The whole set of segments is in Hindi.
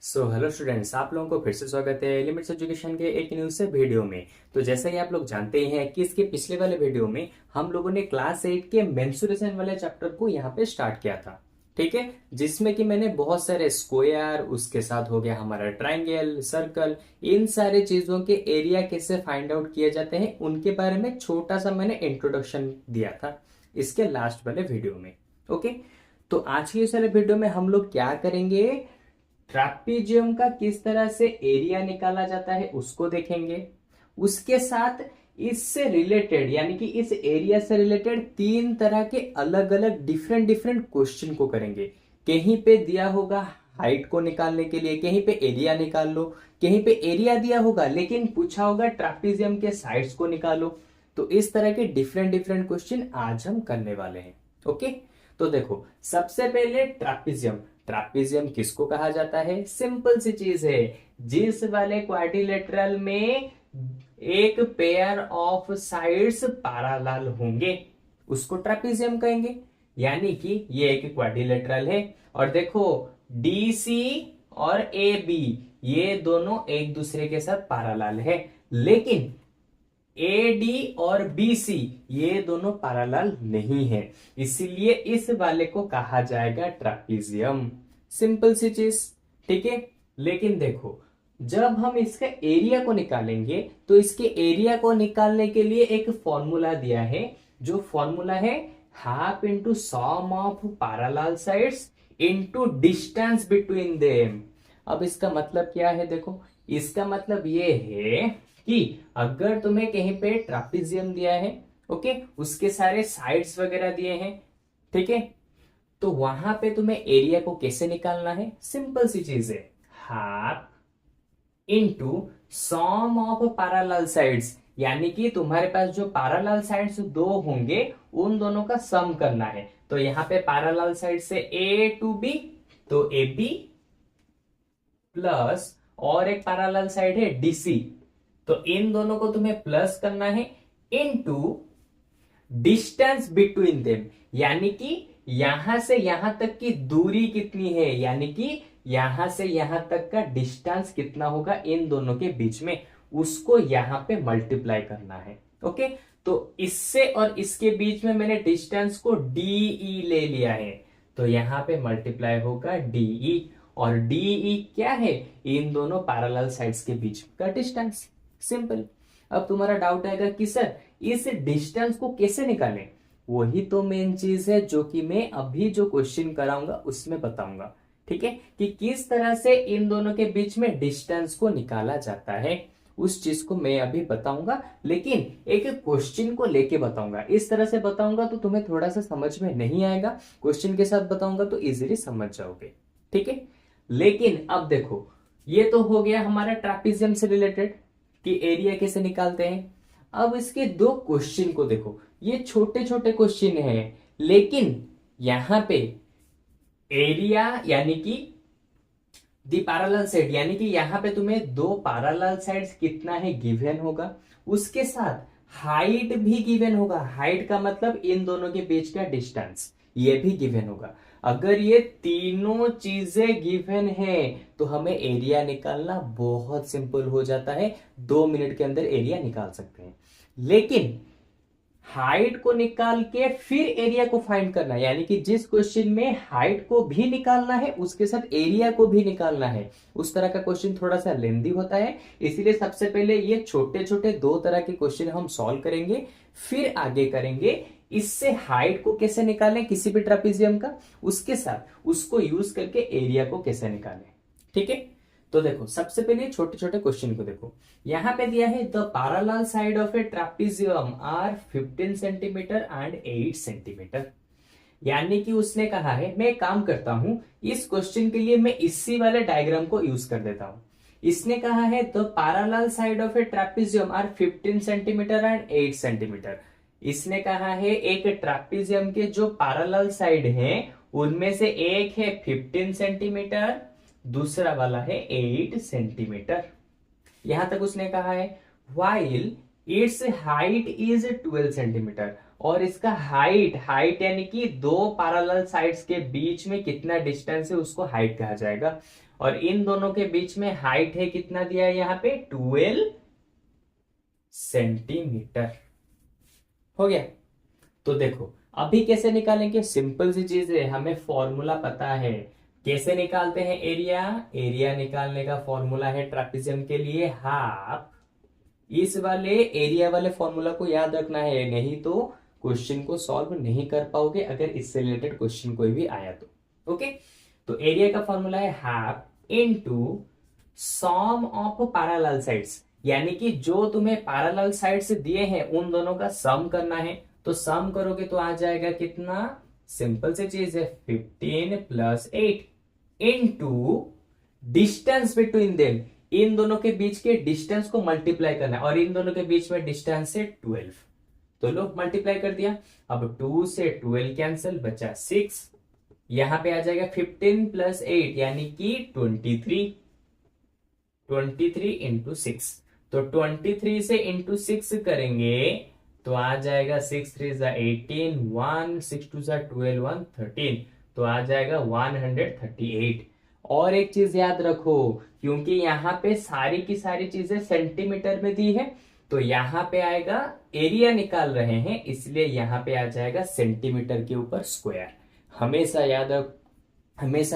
हेलो स्टूडेंट्स, आप लोगों को फिर से स्वागत है लिमिट्स एजुकेशन के एक न्यू से वीडियो में। तो जैसा कि आप लोग जानते ही हैं कि इसके पिछले वाले वीडियो में हम लोगों ने क्लास 8 के मेंसुरेशन वाले चैप्टर को यहाँ पे स्टार्ट किया था। ठीक है, जिसमें कि मैंने बहुत सारे स्क्वायर, उसके साथ हो गया हमारा ट्राइंगल, सर्कल, इन सारे चीजों के एरिया कैसे फाइंड आउट किए जाते हैं उनके बारे में छोटा सा मैंने इंट्रोडक्शन दिया था इसके लास्ट वाले वीडियो में। ओके, तो आज के इस वाले वीडियो में हम लोग क्या करेंगे, ट्रापीजियम का किस तरह से एरिया निकाला जाता है उसको देखेंगे। उसके साथ इससे रिलेटेड यानी कि इस एरिया से रिलेटेड तीन तरह के अलग अलग डिफरेंट डिफरेंट क्वेश्चन को करेंगे। कहीं पे दिया होगा हाइट को निकालने के लिए, कहीं पे एरिया निकाल लो, कहीं पे एरिया दिया होगा लेकिन पूछा होगा ट्रापीजियम के साइड्स को निकालो। तो इस तरह के डिफरेंट डिफरेंट क्वेश्चन आज हम करने वाले हैं। ओके, तो देखो सबसे पहले ट्रापीजियम। ट्रापीजियम किसको कहा जाता है? सिंपल सी चीज है, जिस वाले क्वाड्रिलेटरल में एक पेयर ऑफ साइड्स पैरेलल होंगे उसको ट्रापीजियम कहेंगे। यानी कि ये एक क्वाड्रिलेटरल है और देखो डीसी और ए बी ये दोनों एक दूसरे के साथ पैरेलल है, लेकिन ए डी और बी सी ये दोनों पैरेलल नहीं है, इसीलिए इस वाले को कहा जाएगा ट्रापीजियम। सिंपल सी चीज, ठीक है। लेकिन देखो जब हम इसका एरिया को निकालेंगे तो इसके एरिया को निकालने के लिए एक फॉर्मूला दिया है, जो फॉर्मूला है half into sum of parallel sides into distance between them. अब इसका मतलब क्या है? देखो इसका मतलब ये है कि अगर तुम्हें कहीं पे ट्रापीजियम दिया है, ओके, उसके सारे साइड्स वगैरह दिए हैं, ठीक है, तो वहां पे तुम्हें एरिया को कैसे निकालना है? सिंपल सी चीज है, half into sum of parallel sides. यानी कि तुम्हारे पास जो पैरेलल साइड्स दो होंगे उन दोनों का सम करना है। तो यहां पे पैरेलल साइड से ए टू बी, तो ए बी प्लस और एक पैरेलल साइड है डीसी, तो इन दोनों को तुम्हें प्लस करना है इनटू डिस्टेंस बिटवीन देम। यानी कि यहां से यहां तक की दूरी कितनी है, यानी कि यहां से यहां तक का डिस्टेंस कितना होगा इन दोनों के बीच में, उसको यहां पे मल्टीप्लाई करना है। ओके, तो इससे और इसके बीच में मैंने डिस्टेंस को डीई ले लिया है, तो यहां पे मल्टीप्लाई होगा डीई। और डीई क्या है? इन दोनों पैरेलल साइड्स के बीच का डिस्टेंस। सिंपल। अब तुम्हारा डाउट आएगा कि सर इस डिस्टेंस को कैसे निकालें? वही तो मेन चीज है जो कि मैं अभी जो क्वेश्चन कराऊंगा उसमें बताऊंगा, ठीक है, कि किस तरह से इन दोनों के बीच में डिस्टेंस को निकाला जाता है। उस चीज को मैं अभी बताऊंगा, लेकिन एक क्वेश्चन को लेके बताऊंगा। इस तरह से बताऊंगा तो तुम्हें थोड़ा सा समझ में नहीं आएगा, क्वेश्चन के साथ बताऊंगा तो इजीली समझ जाओगे, ठीक है। लेकिन अब देखो ये तो हो गया हमारा ट्रापीजियम से रिलेटेड कि एरिया कैसे निकालते हैं। अब इसके दो क्वेश्चन को देखो, ये छोटे छोटे क्वेश्चन हैं, लेकिन यहां पे एरिया यानी कि दी पैरेलल साइड, यानी कि यहां पे तुम्हें दो पैरेलल साइड्स कितना है गिवन होगा, उसके साथ हाइट भी गिवन होगा। हाइट का मतलब इन दोनों के बीच का डिस्टेंस, ये भी गिवन होगा। अगर ये तीनों चीजें गिवन है तो हमें एरिया निकालना बहुत सिंपल हो जाता है, 2 मिनट के अंदर एरिया निकाल सकते हैं। लेकिन हाइट को निकाल के फिर एरिया को फाइंड करना, यानी कि जिस क्वेश्चन में हाइट को भी निकालना है उसके साथ एरिया को भी निकालना है, उस तरह का क्वेश्चन थोड़ा सा लेंदी होता है। इसीलिए सबसे पहले ये छोटे छोटे दो तरह के क्वेश्चन हम सॉल्व करेंगे, फिर आगे करेंगे इससे हाइट को कैसे निकालें किसी भी ट्रापीजियम का, उसके साथ उसको यूज करके एरिया को कैसे निकालें, ठीक है। तो देखो सबसे पहले छोटे छोटे क्वेश्चन को देखो। यहां पे दिया है the parallel side of a trapezium are 15 centimetre and 8 centimetre. यानी कि उसने कहा है, मैं एक काम करता हूं, इस क्वेश्चन के लिए मैं इसी वाले डायग्राम को यूज कर देता हूं। इसने कहा है the parallel side of a trapezium are 15 centimetre and 8 centimetre. इसने कहा है एक ट्रापीजियम के जो पैरेलल साइड हैं उनमें से एक है 15 सेंटीमीटर, दूसरा वाला है 8 सेंटीमीटर। यहां तक उसने कहा है। While it's height is 12 centimetre, और इसका हाइट, यानी कि दो पैरेलल साइड्स के बीच में कितना डिस्टेंस है उसको हाइट कहा जाएगा। और इन दोनों के बीच में हाइट है कितना दिया है यहाँ पे 12 सेंटीमीटर। हो गया। तो देखो अभी कैसे निकालेंगे, सिंपल सी चीज है, हमें फॉर्मूला पता है। कैसे निकालते हैं एरिया, एरिया निकालने का फॉर्मूला है ट्रापेजियम के लिए हाफ। इस वाले एरिया वाले फॉर्मूला को याद रखना है, नहीं तो क्वेश्चन को सॉल्व नहीं कर पाओगे अगर इससे रिलेटेड क्वेश्चन कोई भी आया तो। ओके, तो एरिया का फॉर्मूला है half into sum of parallel sides, यानी कि जो तुम्हें पैरेलल साइड्स दिए हैं उन दोनों का सम करना है। तो सम करोगे तो आ जाएगा कितना, सिंपल सी चीज है 15 plus 8 into distance between them, इन दोनों के बीच के डिस्टेंस को मल्टीप्लाई करना है, और इन दोनों के बीच में डिस्टेंस है 12। तो लो मल्टीप्लाई कर दिया, अब 2 से 12 कैंसिल, बचा 6। यहां पे आ जाएगा 15 प्लस 8 यानी कि 23 इंटू 6। तो 23 से इंटू 6 करेंगे तो आ जाएगा 6 3 जा 18, 1 6 2 जा 12, 1 13, तो आ जाएगा 138। और एक चीज याद रखो, क्योंकि यहाँ पे सारी की सारी चीजें सेंटीमीटर में दी है, तो यहाँ पे आएगा एरिया निकाल रहे हैं इसलिए यहाँ पे आ जाएगा सेंटीमीटर के ऊपर स्क्वायर। हमेशा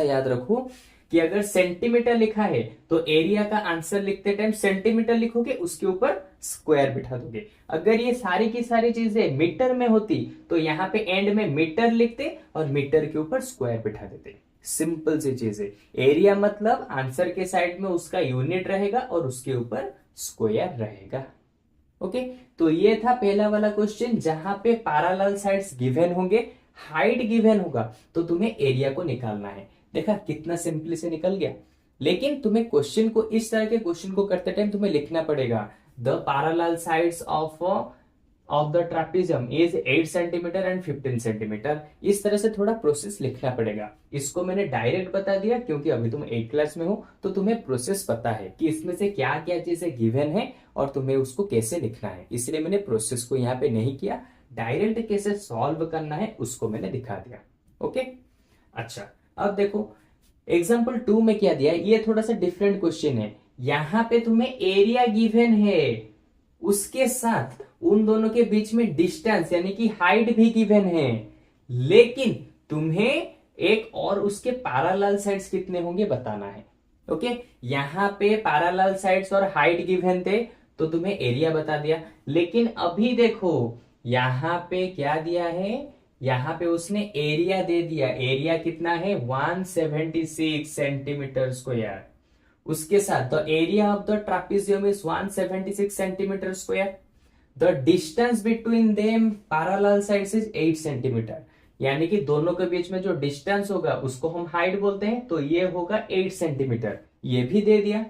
याद रखो कि अगर सेंटीमीटर लिखा है तो एरिया का आंसर लिखते टाइम सेंटीमीटर लिखोगे, उसके ऊपर स्क्वायर बिठा दोगे। अगर ये सारी की सारी चीजें मीटर में होती तो यहाँ पे एंड में मीटर लिखते और मीटर के ऊपर स्क्वायर बिठा देते। सिंपल सी चीज है, एरिया मतलब आंसर के साइड में उसका यूनिट रहेगा और उसके ऊपर स्क्वायर रहेगा। ओके, तो ये था पहला वाला क्वेश्चन जहां पे पैरेलल साइड्स गिवन होंगे, हाइट गिवन होगा, तो तुम्हें एरिया को निकालना है। देखा कितना सिंपली से निकल गया। लेकिन तुम्हें क्वेश्चन को, इस तरह के क्वेश्चन को करते टाइम तुम्हें लिखना पड़ेगा the parallel sides of the trapezium is 8 centimetre and 15 centimetre. इस तरह से थोड़ा प्रोसेस लिखना पड़ेगा। इसको मैंने डायरेक्ट बता दिया क्योंकि अभी तुम 8 क्लास में हो, तो तुम्हें प्रोसेस पता है कि इसमें से क्या क्या चीजें गिवन है और तुम्हें उसको कैसे लिखना है, इसलिए मैंने प्रोसेस को यहाँ पे नहीं किया, डायरेक्ट कैसे सॉल्व करना है उसको मैंने दिखा दिया। ओके, अच्छा अब देखो एग्जाम्पल 2 में क्या दिया है, ये थोड़ा सा डिफरेंट क्वेश्चन है। यहां पे तुम्हें एरिया गिवन है, उसके साथ उन दोनों के बीच में डिस्टेंस यानी कि हाइट भी गिवन है, लेकिन तुम्हें एक और उसके पैरेलल साइड्स कितने होंगे बताना है। ओके, यहां पे पैरेलल साइड्स और हाइट गिवन थे तो तुम्हें एरिया बता दिया। लेकिन अभी देखो यहां पे क्या दिया है, यहां पे उसने एरिया दे दिया, एरिया कितना है 176 सेंटीमीटर स्क्वायर। उसके साथ the area of the trapezium is 176 centimetre square, the distance between them parallel sides is 8 centimetre, यानी कि दोनों के बीच में जो डिस्टेंस होगा उसको हम हाइट बोलते हैं, तो ये होगा 8 सेंटीमीटर, ये भी दे दिया।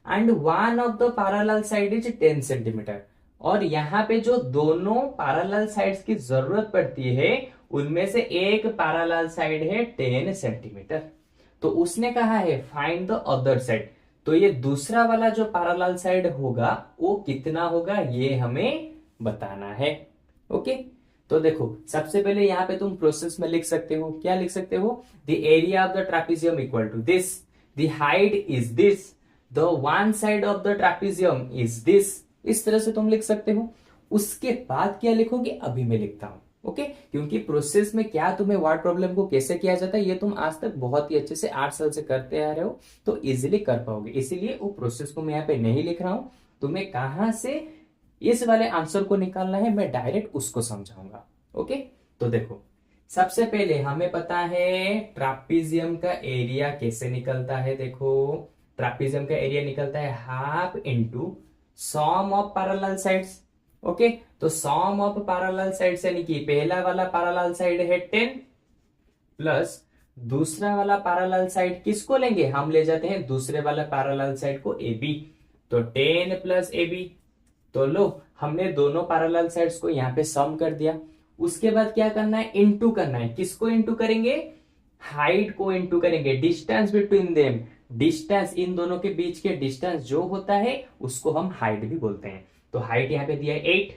And one of the parallel side is 10 centimetre, और यहां पे जो दोनों पैरेलल साइड्स की जरूरत पड़ती है उनमें से एक पैरेलल साइड है 10 सेंटीमीटर। तो उसने कहा है फाइंड द अदर साइड, तो ये दूसरा वाला जो पैरेलल साइड होगा वो कितना होगा ये हमें बताना है। ओके, तो देखो सबसे पहले यहां पे तुम प्रोसेस में लिख सकते हो, क्या लिख सकते हो, the area of the trapezium equal to this, the height is this, the one side of the trapezium is this, इस तरह से तुम लिख सकते हो। उसके बाद क्या लिखोगे अभी मैं लिखता हूं। ओके, क्योंकि प्रोसेस में क्या तुम्हें वर्ड प्रॉब्लम को कैसे किया जाता है ये तुम आज तक बहुत ही अच्छे से 8 साल से करते आ रहे हो, तो इजीली कर पाओगे, इसीलिए वो प्रोसेस को मैं यहाँ पे नहीं लिख रहा हूं। तुम्हें कहां से इस वाले आंसर को निकालना है मैं डायरेक्ट उसको समझाऊंगा। ओके, तो देखो सबसे पहले हमें पता है ट्रापेजियम का एरिया कैसे निकलता है। देखो ट्रापेजियम का एरिया निकलता है half into sum of parallel sides. Okay, तो सम ऑफ पैरेलल साइड्स यानी कि पहला वाला पैरेलल साइड है 10 प्लस दूसरा वाला पैरेलल साइड किसको लेंगे, हम ले जाते हैं दूसरे वाला पैरेलल साइड को AB, तो 10 प्लस AB। तो लो हमने दोनों पैरेलल साइड्स को यहां पे सम कर दिया। उसके बाद क्या करना है, इनटू करना है। किसको इनटू करेंगे, हाइट को इनटू करेंगे, distance between them, distance in दोनों के बीच के डिस्टेंस जो होता है उसको हम हाइट भी बोलते हैं। तो हाइट यहाँ पे दिया है 8,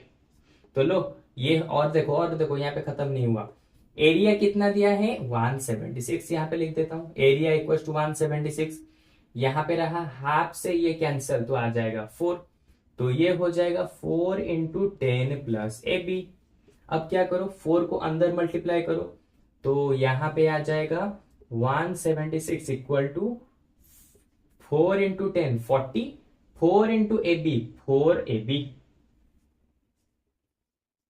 तो लो ये और देखो यहाँ पे खत्म नहीं हुआ। एरिया कितना दिया है 176, यहाँ पे लिख देता हूं एरिया इक्वल टू 176। यहाँ पे रहा हाफ से ये कैंसल तो आ जाएगा 4, तो ये हो जाएगा 4 इंटू 10 प्लस ए बी। अब क्या करो, 4 को अंदर मल्टीप्लाई करो, तो यहां पे आ जाएगा 176 equal to 4 into 10 40, 4 into A B 4 A B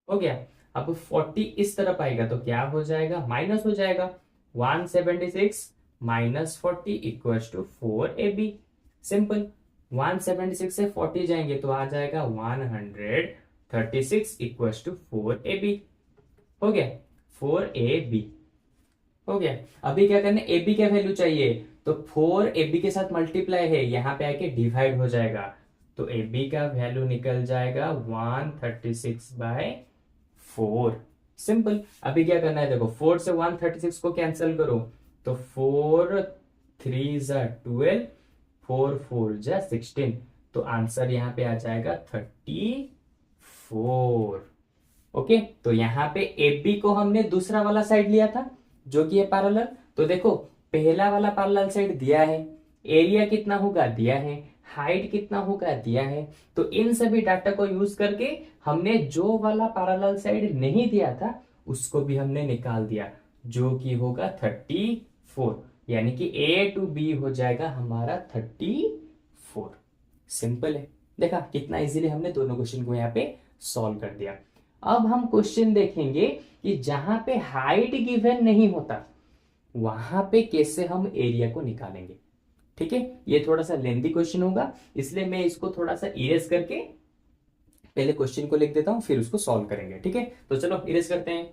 हो गया। अब 40 इस तरफ आएगा तो क्या हो जाएगा, माइनस हो जाएगा, 176 minus 40 equal to 4 A B. Simple, 176 से 40 जाएंगे तो आ जाएगा 136 इक्वल टू 4 ए बी। हो गया, 4 ए बी हो गया। अभी क्या करना है, ए बी क्या वैल्यू चाहिए, तो 4 ए बी के साथ मल्टीप्लाई है, यहां पे आके डिवाइड हो जाएगा, तो ए बी का वैल्यू निकल जाएगा 136/4। सिंपल। अभी क्या करना है, देखो 4 से 136 को कैंसिल करो, तो 4 3 जा 12, 4 4 जा 16, तो आंसर यहां पे आ जाएगा 34। ओके, तो यहाँ पे ए बी को हमने दूसरा वाला साइड लिया था जो कि है पैरेलल। तो देखो पहला वाला पैरेलल साइड दिया है, एरिया कितना होगा दिया है, हाइट कितना होगा दिया है, तो इन सभी डाटा को यूज करके हमने जो वाला पैरेलल साइड नहीं दिया था उसको भी हमने निकाल दिया, जो कि होगा 34, यानी कि ए टू बी हो जाएगा हमारा 34। सिंपल है, देखा कितना इजीली हमने दोनों क्वेश्चन को यहाँ पे सॉल्व कर दिया। अब हम क्वेश्चन देखेंगे कि जहां पे हाइट गिवन नहीं होता वहां पे कैसे हम एरिया को निकालेंगे। ठीक है, ये थोड़ा सा लेंथी क्वेश्चन होगा, इसलिए मैं इसको थोड़ा सा इरेज करके पहले क्वेश्चन को लिख देता हूं, फिर उसको सॉल्व करेंगे। ठीक है, तो चलो इरेज करते हैं।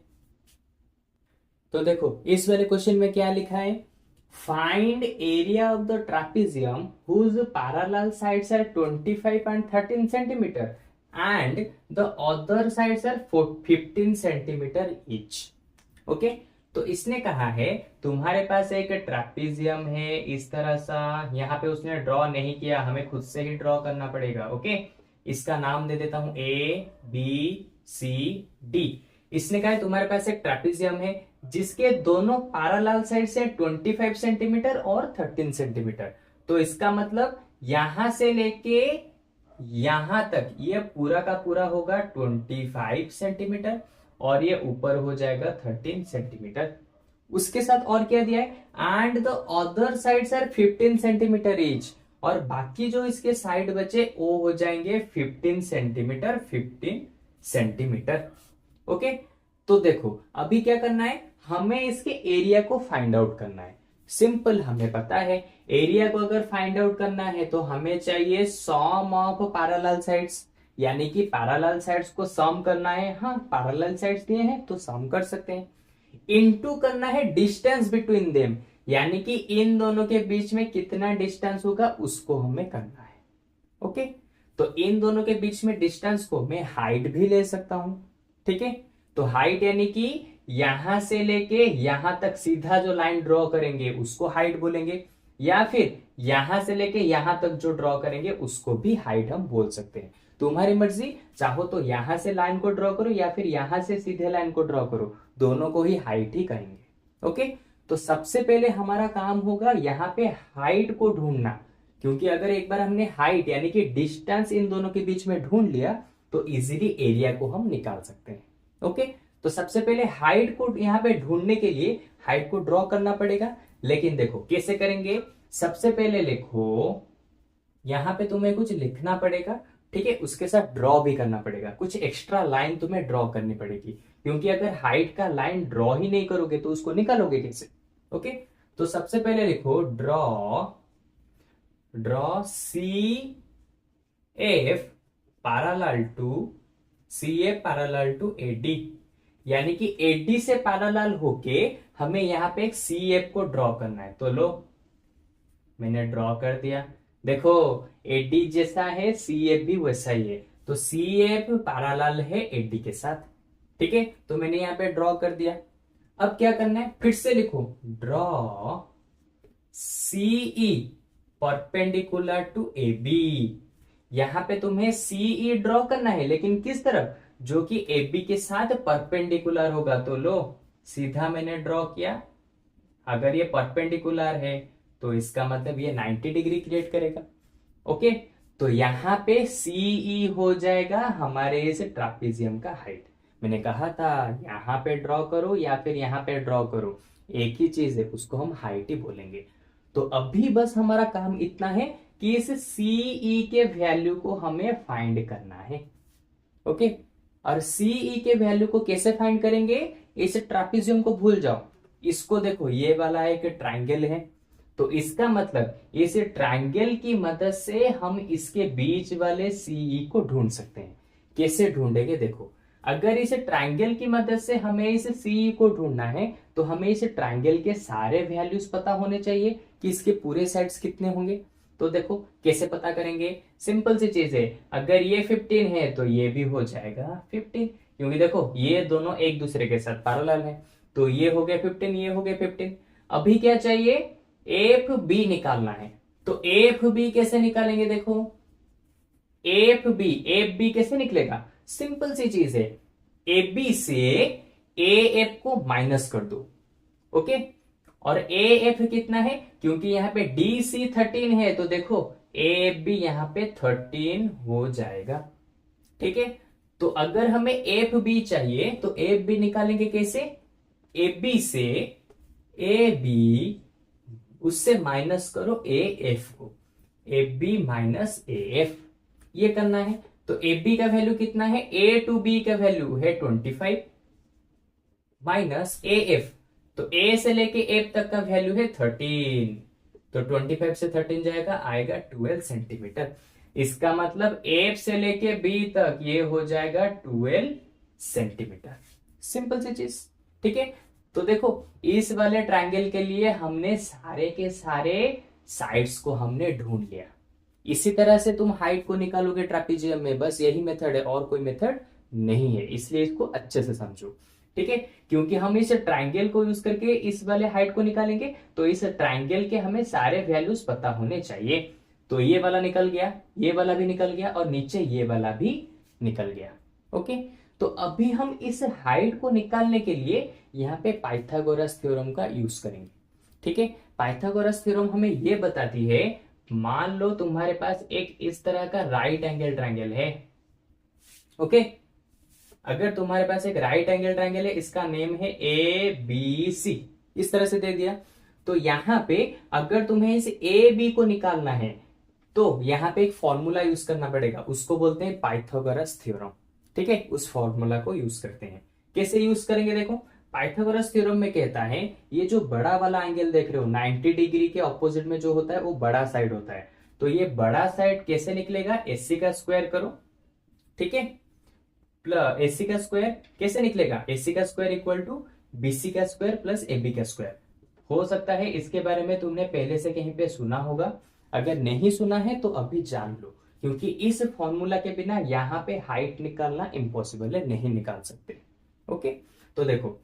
तो देखो इस वाले क्वेश्चन में क्या लिखा है, find area of the trapezium whose parallel sides are 25 and 13 centimetre and the other sides are 15 centimetre each। Okay, तो इसने कहा है तुम्हारे पास एक ट्रापेजियम है इस तरह सा, यहाँ पे उसने ड्रॉ नहीं किया, हमें खुद से ही ड्रॉ करना पड़ेगा। ओके, इसका नाम दे देता हूं ए बी सी डी। इसने कहा है तुम्हारे पास एक ट्रापेजियम है जिसके दोनों पैरेलल साइड से 25 सेंटीमीटर और 13 सेंटीमीटर, तो इसका मतलब यहां से लेके यहां तक ये पूरा का पूरा होगा 25 सेंटीमीटर और ये ऊपर हो जाएगा 13 सेंटीमीटर। उसके साथ और क्या दिया है, and the other sides are 15 centimetre each, और बाकी जो इसके साइड बचे वो हो जाएंगे 15 सेंटीमीटर 15 सेंटीमीटर। ओके, तो देखो अभी क्या करना है, हमें इसके एरिया को फाइंड आउट करना है। सिंपल, हमें पता है एरिया को अगर फाइंड आउट करना है तो हमें चाहिए सम ऑफ पैरेलल साइड्स, यानी कि पैरेलल साइड्स को सम करना है। हाँ, पैरेलल साइड्स दिए हैं तो सम कर सकते हैं। इनटू करना है डिस्टेंस बिटवीन देम, यानी कि इन दोनों के बीच में कितना डिस्टेंस होगा उसको हमें करना है। ओके, तो इन दोनों के बीच में डिस्टेंस को मैं हाइट भी ले सकता हूं। ठीक है, तो हाइट यानी कि यहां से लेके यहां तक सीधा जो लाइन ड्रॉ करेंगे उसको हाइट बोलेंगे, या फिर यहां से लेके यहां तक जो ड्रॉ करेंगे उसको भी हाइट हम बोल सकते हैं। तुम्हारी मर्जी, चाहो तो यहां से लाइन को ड्रॉ करो या फिर यहां से सीधे लाइन को ड्रॉ करो, दोनों को ही हाइट ही कहेंगे। ओके, तो सबसे पहले हमारा काम होगा यहाँ पे हाइट को ढूंढना, क्योंकि अगर एक बार हमने हाइट यानी कि डिस्टेंस इन दोनों के बीच में ढूंढ लिया तो इजीली एरिया को हम निकाल सकते हैं। ओके, तो सबसे पहले हाइट को यहाँ पे ढूंढने के लिए हाइट को ड्रॉ करना पड़ेगा, लेकिन देखो कैसे करेंगे। सबसे पहले लिखो, यहां पे तुम्हें कुछ लिखना पड़ेगा, ठीक है, उसके साथ ड्रॉ भी करना पड़ेगा, कुछ एक्स्ट्रा लाइन तुम्हें ड्रॉ करनी पड़ेगी, क्योंकि अगर हाइट का लाइन ड्रॉ ही नहीं करोगे तो उसको निकालोगे कैसे। ओके, तो सबसे पहले लिखो draw C F parallel to AD, यानी कि एडी से पैरेलल होके हमें यहां पे एक सी एफ को ड्रॉ करना है। तो लो, मैंने ड्रॉ कर दिया। देखो एडी जैसा है सी एफ भी वैसा ही है, तो सी एफ पैरेलल है एडी के साथ। ठीक है, तो मैंने यहां पे ड्रॉ कर दिया। अब क्या करना है, फिर से लिखो draw CE perpendicular to A B. यहां पे तुम्हें सीई ड्रॉ करना है, लेकिन किस तरफ, जो कि ए बी के साथ परपेंडिकुलर होगा। तो लो, सीधा मैंने ड्रॉ किया। अगर ये परपेंडिकुलर है तो इसका मतलब ये 90 डिग्री क्रिएट करेगा। ओके, तो यहां पे सीई हो जाएगा हमारे इस ट्रापेजियम का हाइट। मैंने कहा था यहां पे ड्रॉ करो या फिर यहां पे ड्रॉ करो, एक ही चीज है, उसको हम हाइट ही बोलेंगे। तो अभी बस हमारा काम इतना है कि इस सीई के वैल्यू को हमें फाइंड करना है। ओके, और सीई के वैल्यू को कैसे फाइंड करेंगे? इस ट्रापेजियम को भूल जाओ, इसको देखो, ये वाला एक ट्राइंगल है, तो इसका मतलब इस ट्राइंगल की मदद से हम इसके बीच वाले सीई को ढूंढ सकते हैं। कैसे ढूंढेंगे? देखो, अगर इस ट्राइंगल की मदद से हमें इस सीई को ढूंढना है तो हमें इस ट्राइंगल के सारे वैल्यूज पता होने चाहिए कि इसके पूरे साइड्स कितने होंगे। तो देखो कैसे पता करेंगे, सिंपल सी चीज है, अगर ये 15 है तो ये भी हो जाएगा 15, क्योंकि देखो ये दोनों एक दूसरे के साथ पैरेलल है। तो ये हो गया 15, ये हो गया 15। अभी क्या चाहिए? एफ बी निकालना है। तो एफ बी कैसे निकालेंगे? देखो एफ बी कैसे निकलेगा? सिंपल सी चीज है, ए बी से ए एफ को माइनस कर दो। ओके, और ए एफ कितना है? क्योंकि यहां पे डी सी 13 है, तो देखो ए एफ भी यहां पे 13 हो जाएगा। ठीक है, तो अगर हमें एफ बी चाहिए तो एफ बी निकालेंगे कैसे? ए बी से ए बी, उससे माइनस करो ए एफ को, A B minus A F, ये करना है। तो ए बी का वैल्यू कितना है? ए टू बी का वैल्यू है 25 माइनस ए एफ, तो ए से लेके एफ तक का वैल्यू है 13, तो 25 से 13 जाएगा, आएगा 12 सेंटीमीटर। इसका मतलब एफ से लेके बी तक ये हो जाएगा 12 सेंटीमीटर। सिंपल सी चीज। ठीक है, तो देखो इस वाले ट्रायंगल के लिए हमने सारे के सारे साइड्स को हमने ढूंढ लिया। इसी तरह से तुम हाइट को निकालोगे ट्रापेजियम में, बस यही मेथड है और कोई मेथड नहीं है, इसलिए इसको अच्छे से समझो। ठीक है, क्योंकि हम इस ट्रायंगल को यूज करके इस वाले हाइट को निकालेंगे, तो इस ट्रायंगल के हमें सारे वैल्यूज पता होने चाहिए। तो ये वाला निकल गया, ये वाला भी निकल गया, और नीचे ये वाला भी निकल गया। ओके, तो अभी हम इस हाइट को निकालने के लिए यहाँ पे पाइथागोरस थ्योरम का यूज करेंगे। ठीक है, पाइथागोरस थ्योरम हमें ये बताती है, मान लो तुम्हारे पास एक इस तरह का राइट एंगल ट्रायंगल है। ओके, अगर तुम्हारे पास एक राइट एंगल ट्रायंगल है, इसका नेम है ए बी सी, इस तरह से दे दिया, तो यहां पे अगर तुम्हें इस ए बी को निकालना है तो यहां पे एक फॉर्मूला यूज करना पड़ेगा, उसको बोलते हैं पाइथागोरस थ्योरम। ठीक है, उस फॉर्मूला को यूज करते हैं। कैसे यूज करेंगे? देखो, पाइथागोरस थ्योरम में कहता है ये जो बड़ा वाला एंगल देख रहे हो 90 डिग्री के ऑपोजिट में जो होता है वो बड़ा साइड होता है, तो ये बड़ा साइड कैसे निकलेगा? एसी का स्क्वायर करो। ठीक है, प्लस एसी का स्क्वायर कैसे निकलेगा? एसी का स्क्वायर इक्वल टू बीसी का स्क्वायर प्लस एबी का स्क्वायर। हो सकता है इसके बारे में तुमने पहले से कहीं पे सुना होगा, अगर नहीं सुना है तो अभी जान लो, क्योंकि इस फॉर्मूला के बिना यहां पे हाइट निकालना इम्पॉसिबल है, नहीं निकाल सकते। ओके, तो देखो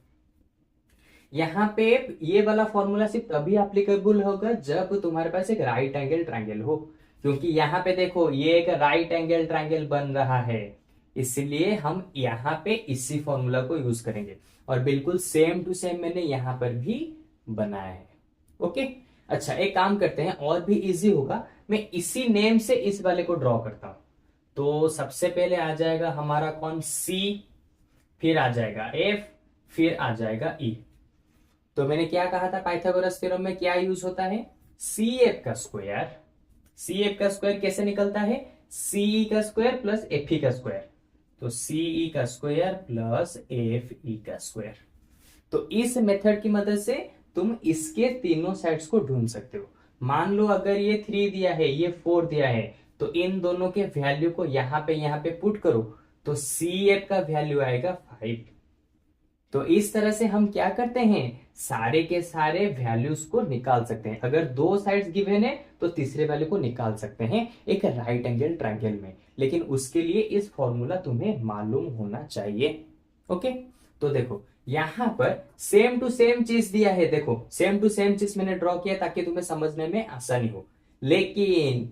यहां पे ये वाला फॉर्मूला सिर्फ तभी एप्लीकेबल होगा जब तुम्हारे पास एक राइट एंगल ट्रायंगल हो, क्योंकि यहां पे देखो ये एक राइट एंगल ट्रायंगल बन रहा है, इसलिए हम यहां पे इसी फॉर्मूला को यूज करेंगे, और बिल्कुल सेम टू सेम मैंने यहां पर भी बनाया है। ओके, अच्छा एक काम करते हैं और भी इजी होगा, मैं इसी नेम से इस वाले को ड्रॉ करता हूं। तो सबसे पहले आ जाएगा हमारा कौन? सी, फिर आ जाएगा एफ, फिर आ जाएगा ई। तो मैंने क्या कहा था, पाइथागोरस थ्योरम में क्या यूज होता है? सी एफ का स्क्वायर। सी एफ का स्क्वायर कैसे निकलता है? सी का स्क्वायर प्लस एफ ई का स्क्वायर, तो सीई का स्क्वायर प्लस एफ ई का स्क्वायर। तो इस मेथड की मदद से तुम इसके तीनों साइड्स को ढूंढ सकते हो। मान लो अगर ये 3 दिया है, ये 4 दिया है, तो इन दोनों के वैल्यू को यहां पे पुट करो, तो सी एफ का वैल्यू आएगा 5। तो इस तरह से हम क्या करते हैं, सारे के सारे वैल्यूज को निकाल सकते हैं। अगर 2 साइड्स गिवन है तो तीसरे वैल्यू को निकाल सकते हैं एक राइट एंगल ट्रायंगल में, लेकिन उसके लिए इस फॉर्मूला तुम्हें मालूम होना चाहिए। ओके, तो देखो यहां पर सेम टू सेम चीज दिया है, देखो सेम टू सेम चीज मैंने ड्रॉ किया ताकि तुम्हें समझने में आसानी हो, लेकिन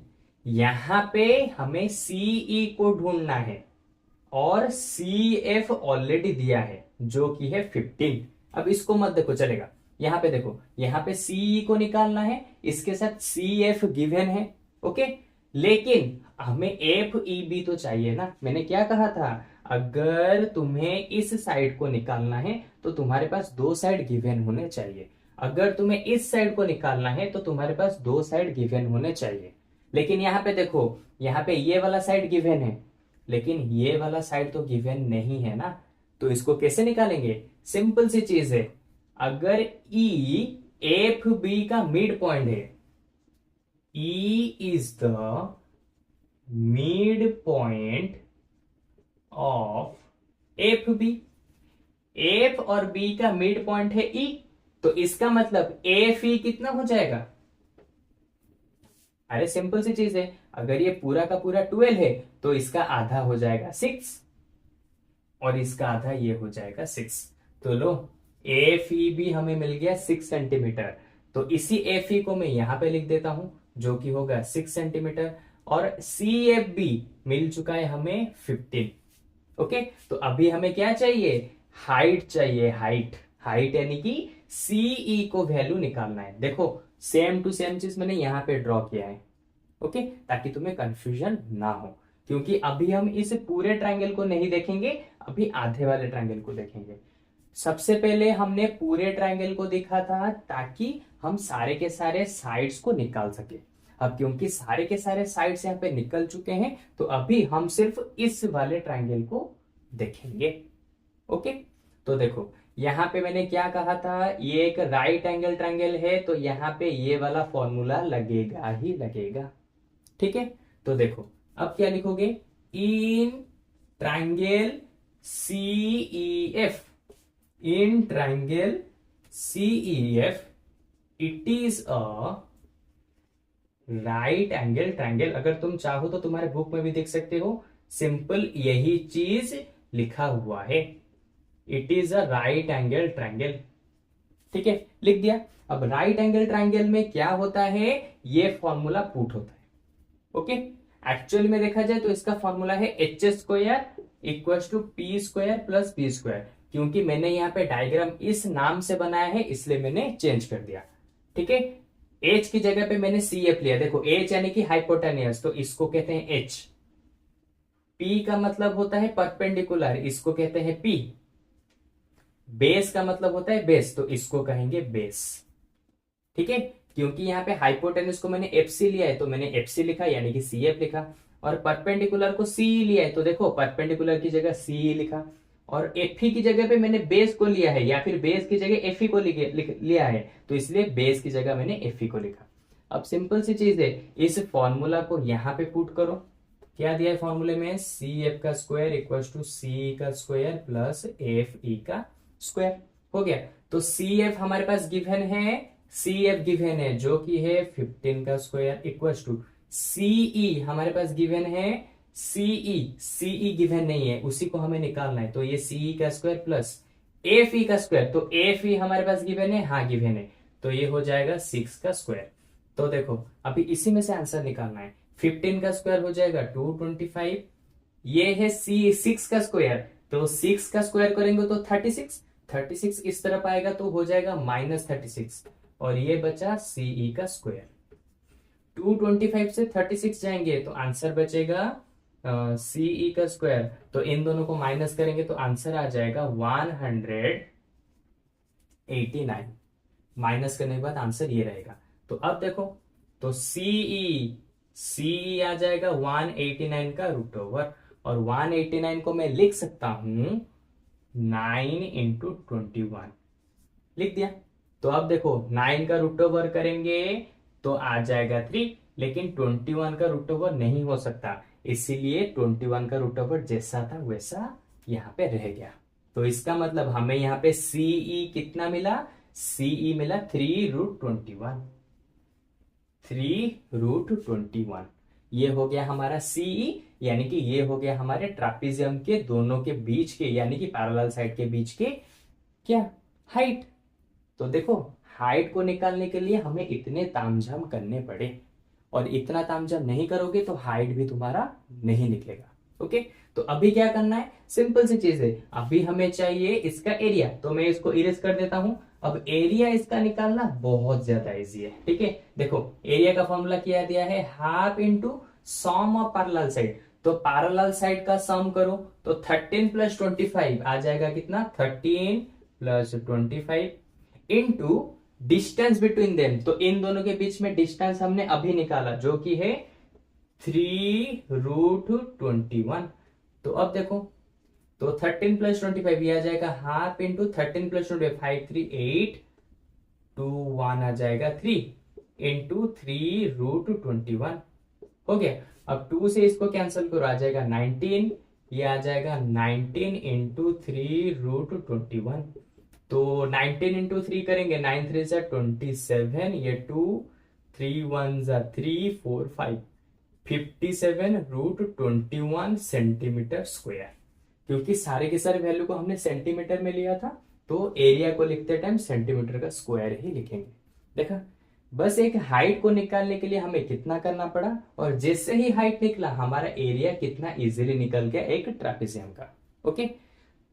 यहां पे हमें सीई को ढूंढना है और सी एफ ऑलरेडी दिया है जो कि है 15। अब इसको मत देखो, चलेगा, यहाँ पे देखो, यहाँ पे सीई को निकालना है, इसके साथ सी एफ गिवन है। ओके, लेकिन हमें एफ ई बी तो चाहिए ना। मैंने क्या कहा था, अगर तुम्हें इस साइड को निकालना है तो तुम्हारे पास दो साइड गिवन होने चाहिए। अगर तुम्हें इस साइड को निकालना है तो तुम्हारे पास दो साइड गिवन होने चाहिए। लेकिन यहाँ पे देखो, यहाँ पे ये वाला साइड गिवन है, लेकिन ये वाला साइड तो गिवन नहीं है ना। तो इसको कैसे निकालेंगे? सिंपल सी चीज है, अगर ई एफ बी का मिड पॉइंट है, E is the mid point of F B, F और बी का मिड पॉइंट है ई, तो इसका मतलब एफ ई कितना हो जाएगा? अरे सिंपल सी चीज है, अगर ये पूरा का पूरा 12 है तो इसका आधा हो जाएगा 6 और इसका आधा ये हो जाएगा 6। तो लो, एफ ई बी हमें मिल गया 6 सेंटीमीटर। तो इसी एफ ई को मैं यहां पे लिख देता हूं, जो कि होगा 6 सेंटीमीटर, और सी एफ बी मिल चुका है हमें 15। ओके, तो अभी हमें क्या चाहिए? हाइट चाहिए, हाइट। हाइट यानी कि सीई को वैल्यू निकालना है। देखो, सेम टू सेम चीज मैंने यहां पे ड्रॉ किया है। ओके, ताकि तुम्हें कंफ्यूजन ना हो, क्योंकि अभी हम इस पूरे ट्रायंगल को नहीं देखेंगे, अभी आधे वाले ट्रायंगल को देखेंगे। सबसे पहले हमने पूरे ट्रायंगल को देखा था ताकि हम सारे के सारे साइड्स को निकाल सके। अब क्योंकि सारे के सारे साइड्स यहाँ पे निकल चुके हैं, तो अभी हम सिर्फ इस वाले ट्रायंगल को देखेंगे। ओके, तो देखो, यहाँ पे मैंने क्या कहा था, ये एक राइट एंगल ट्रायंगल है, तो यहाँ पे ये वाला फॉर्मूला लगेगा ही लगेगा। ठीक है, तो देखो अब क्या लिखोगे? In triangle CEF, in triangle CEF it is a right angle triangle. अगर तुम चाहो तो तुम्हारे बुक में भी देख सकते हो, सिंपल यही चीज लिखा हुआ है, it is a right angle triangle. ठीक है, लिख दिया। अब राइट एंगल ट्रायंगल में क्या होता है, ये फॉर्मूला पुट होता है। ओके, एक्चुअल में देखा जाए तो इसका फॉर्मूला है H square equal to P square plus B square. क्योंकि मैंने यहाँ पे डायग्राम इस नाम से बनाया है, इसलिए मैंने चेंज कर दिया। ठीक है, एच की जगह पे मैंने सी एफ लिया। देखो, एच यानी कि हाइपोटेनियस, तो इसको कहते हैं एच। पी का मतलब होता है परपेंडिकुलर, इसको कहते हैं पी। बेस का मतलब होता है बेस, तो इसको कहेंगे बेस। ठीक है, क्योंकि यहाँ पे हाइपोटेनस को मैंने एफ सी लिया है, तो मैंने एफ सी लिखा, यानी कि सी एफ लिखा। और परपेंडिकुलर को सी लिया है, तो देखो परपेंडिकुलर की जगह सी लिखा। और एफ की जगह पे मैंने बेस को लिया है, या फिर बेस की जगह एफ को लिया है, तो इसलिए बेस की जगह मैंने एफ को लिखा। अब सिंपल सी चीज है, इस फॉर्मूला को यहाँ पे पुट करो। क्या दिया है फॉर्मूले में? सी एफ का स्क्वायर इक्वल टू सी का स्क्वायर प्लस एफ ई का स्क्वायर। हो गया। तो सी एफ हमारे पास गिवन है, सी एफ गिवन है जो कि है 15 का स्क्वायर इक्वल टू सीई हमारे पास गिवन है, सीई गिवन नहीं है, उसी को हमें निकालना है। तो ये सीई का स्क्वायर प्लस एफ ई का स्क्वायर, तो एफ ई हमारे पास गिवन है, हाँ गिवन है, तो ये हो जाएगा 6 का स्क्वायर। तो देखो, अभी इसी में से आंसर निकालना है। 15 का स्क्वायर हो जाएगा 225, ये है सी 6 का स्क्वायर, तो 6 का स्क्वायर करेंगे तो 36 इस तरफ आएगा, तो हो जाएगा -36, और ये बचा सीई का स्क्वायर। 225 से 36 जाएंगे तो आंसर बचेगा सीई का स्क्वायर, तो इन दोनों को माइनस करेंगे तो आंसर आ जाएगा 189। माइनस करने के बाद आंसर ये रहेगा। तो अब देखो, तो सीई आ जाएगा 189 का रूट ओवर, और 189 को मैं लिख सकता हूं 9 इंटू 21, लिख दिया। तो अब देखो, 9 का रूट ओवर करेंगे तो आ जाएगा 3, लेकिन 21 का रूट ओवर नहीं हो सकता, इसीलिए 21 का रूट ओवर जैसा था वैसा यहां पे रह गया। तो इसका मतलब हमें यहाँ पे सीई कितना मिला? सीई मिला 3√21, 3√21। ये हो गया हमारा सीई, यानी कि ये हो गया हमारे ट्रापीजियम के दोनों के बीच के, यानी कि पैरेलल साइड के बीच के क्या, हाइट। तो देखो, हाइट को निकालने के लिए हमें इतने तामझाम करने पड़े, और इतना तामझाम नहीं करोगे तो हाइट भी तुम्हारा नहीं निकलेगा। ओके, तो अभी क्या करना है, सिंपल सी चीज है, अभी हमें चाहिए इसका एरिया, तो मैं इसको इरेज कर देता हूं। अब एरिया इसका निकालना बहुत ज्यादा इजी है, ठीक है। देखो एरिया का फॉर्मूला क्या दिया है, half into sum of parallel side. तो पैरेलल साइड का सम करो तो 13 प्लस 25 आ जाएगा कितना, 13 plus 25 into distance between them. तो इन दोनों के बीच में डिस्टेंस हमने अभी निकाला जो कि है 3√21। तो अब देखो, तो 13 प्लस 25 ये आ जाएगा हाफ इंटू 13 प्लस 25, 3 8 2 1 आ जाएगा 3 इंटू 3√21 हो गया। अब 2 से इसको कैंसिल करो, आ जाएगा 19, ये आ जाएगा 19 इंटू 3√21। तो 19 इंटू 3 करेंगे, 9 3 जा 27, ये 2 3 1 जा 3 4 5 57√21 सेंटीमीटर स्क्वायर। क्योंकि सारे के सारे वैल्यू को हमने सेंटीमीटर में लिया था, तो एरिया को लिखते टाइम सेंटीमीटर का स्क्वायर ही लिखेंगे। देखा, बस एक हाइट को निकालने के लिए हमें कितना करना पड़ा, और जैसे ही हाइट निकला हमारा एरिया कितना इजीली निकल गया एक ट्रापेजियम का। ओके,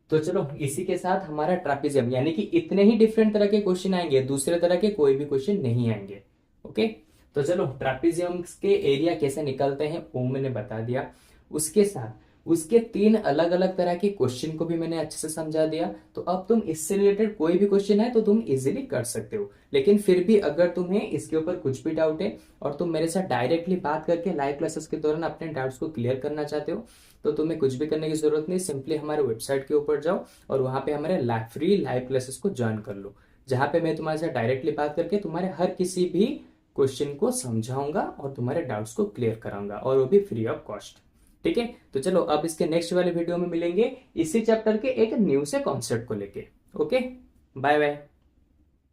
तो चलो इसी के साथ हमारा ट्रापेजियम, यानी कि इतने ही डिफरेंट तरह के क्वेश्चन आएंगे, दूसरे तरह के कोई भी क्वेश्चन नहीं आएंगे। ओके, तो चलो ट्रापेजियम के एरिया कैसे निकलते हैं वो मैंने बता दिया। उसके साथ उसके 3 अलग अलग तरह के क्वेश्चन को भी मैंने अच्छे से समझा दिया। तो अब तुम इससे रिलेटेड कोई भी क्वेश्चन है तो तुम इजीली कर सकते हो। लेकिन फिर भी अगर तुम्हें इसके ऊपर कुछ भी डाउट है और तुम मेरे साथ डायरेक्टली बात करके लाइव क्लासेस के दौरान अपने डाउट्स को क्लियर करना चाहते हो, तो तुम्हें कुछ भी करने की जरूरत नहीं, सिंपली हमारे वेबसाइट के ऊपर जाओ और वहां पे हमारे फ्री लाइव क्लासेस को ज्वाइन कर लो, जहां पे मैं तुम्हारे साथ डायरेक्टली बात करके तुम्हारे हर किसी भी क्वेश्चन को समझाऊंगा और तुम्हारे डाउट्स को क्लियर कराऊंगा, और वो भी फ्री ऑफ कॉस्ट। ठीक है, तो चलो अब इसके नेक्स्ट वाले वीडियो में मिलेंगे इसी चैप्टर के एक न्यू से कॉन्सेप्ट को लेके। Okay, bye bye.